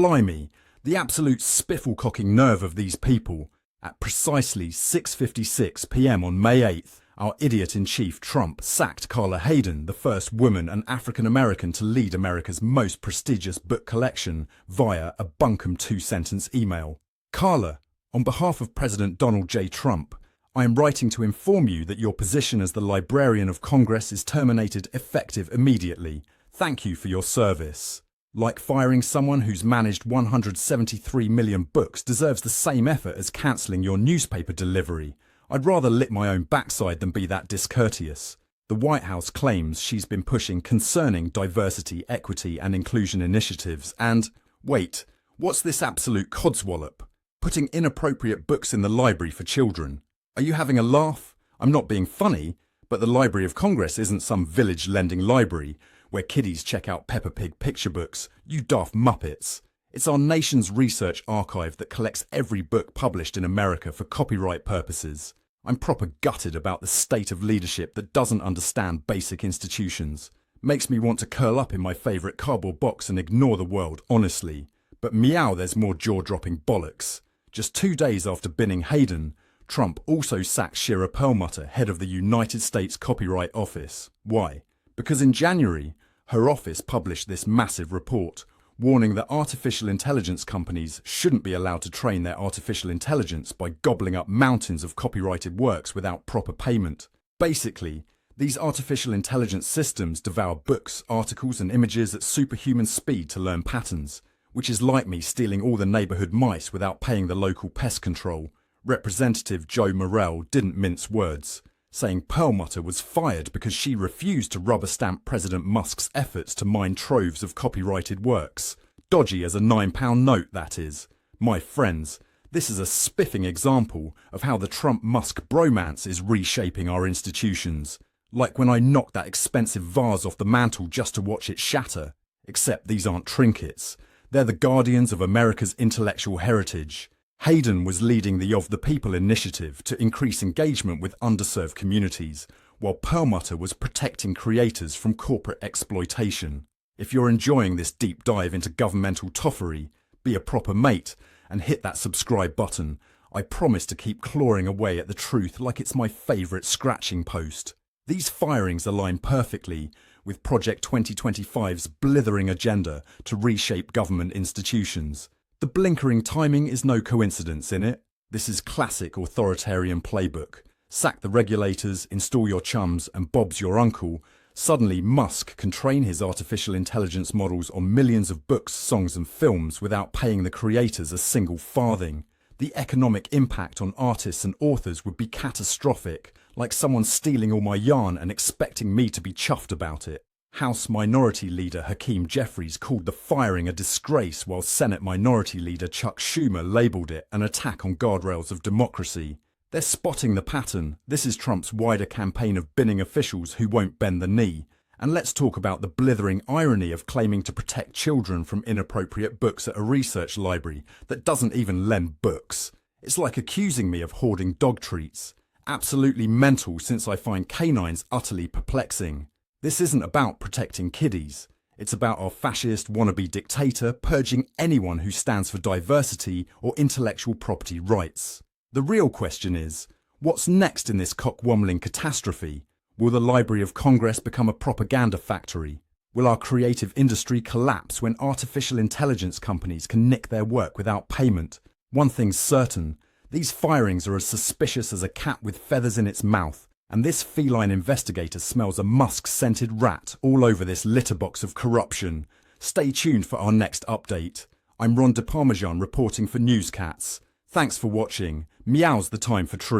Blimey, the absolute spiffle-cocking nerve of these people. At precisely 6:56 p.m. on May 8th, our idiot-in-chief Trump sacked Carla Hayden, the first woman and African-American to lead America's most prestigious book collection, via a bunkum two-sentence email. Carla, on behalf of President Donald J. Trump, I am writing to inform you that your position as the Librarian of Congress is terminated effective immediately. Thank you for your service. Like firing someone who's managed 173 million books deserves the same effort as cancelling your newspaper delivery. I'd rather lick my own backside than be that discourteous. The White House claims she's been pushing concerning diversity, equity and inclusion initiatives and, wait, what's this absolute codswallop? Putting inappropriate books in the library for children. Are you having a laugh? I'm not being funny, but the Library of Congress isn't some village lending library where kiddies check out Peppa Pig picture books, you daft muppets. It's our nation's research archive that collects every book published in America for copyright purposes. I'm proper gutted about the state of leadership that doesn't understand basic institutions. Makes me want to curl up in my favourite cardboard box and ignore the world, honestly. But meow, there's more jaw-dropping bollocks. Just 2 days after binning Hayden, Trump also sacked Shira Perlmutter, head of the United States Copyright Office. Why? Because in January, her office published this massive report, warning that artificial intelligence companies shouldn't be allowed to train their artificial intelligence by gobbling up mountains of copyrighted works without proper payment. Basically, these artificial intelligence systems devour books, articles and images at superhuman speed to learn patterns, which is like me stealing all the neighbourhood mice without paying the local pest control. Representative Joe Morrell didn't mince words, saying Perlmutter was fired because she refused to rubber-stamp President Musk's efforts to mine troves of copyrighted works. Dodgy as a £9 note, that is. My friends, this is a spiffing example of how the Trump-Musk bromance is reshaping our institutions. Like when I knocked that expensive vase off the mantel just to watch it shatter. Except these aren't trinkets. They're the guardians of America's intellectual heritage. Hayden was leading the Of the People initiative to increase engagement with underserved communities, while Perlmutter was protecting creators from corporate exploitation. If you're enjoying this deep dive into governmental toffery, be a proper mate and hit that subscribe button. I promise to keep clawing away at the truth like it's my favourite scratching post. These firings align perfectly with Project 2025's blithering agenda to reshape government institutions. The blinkering timing is no coincidence in it. This is classic authoritarian playbook. Sack the regulators, install your chums, and Bob's your uncle. Suddenly Musk can train his artificial intelligence models on millions of books, songs and films without paying the creators a single farthing. The economic impact on artists and authors would be catastrophic, like someone stealing all my yarn and expecting me to be chuffed about it. House Minority Leader Hakeem Jeffries called the firing a disgrace, while Senate Minority Leader Chuck Schumer labelled it an attack on guardrails of democracy. They're spotting the pattern. This is Trump's wider campaign of binning officials who won't bend the knee. And let's talk about the blithering irony of claiming to protect children from inappropriate books at a research library that doesn't even lend books. It's like accusing me of hoarding dog treats. Absolutely mental, since I find canines utterly perplexing. This isn't about protecting kiddies. It's about our fascist wannabe dictator purging anyone who stands for diversity or intellectual property rights. The real question is, what's next in this cock-wombling catastrophe? Will the Library of Congress become a propaganda factory? Will our creative industry collapse when artificial intelligence companies can nick their work without payment? One thing's certain, these firings are as suspicious as a cat with feathers in its mouth. And this feline investigator smells a musk-scented rat all over this litterbox of corruption. Stay tuned for our next update. I'm Ron De Parmesan reporting for Newscats. Thanks for watching. Meow's the time for truth.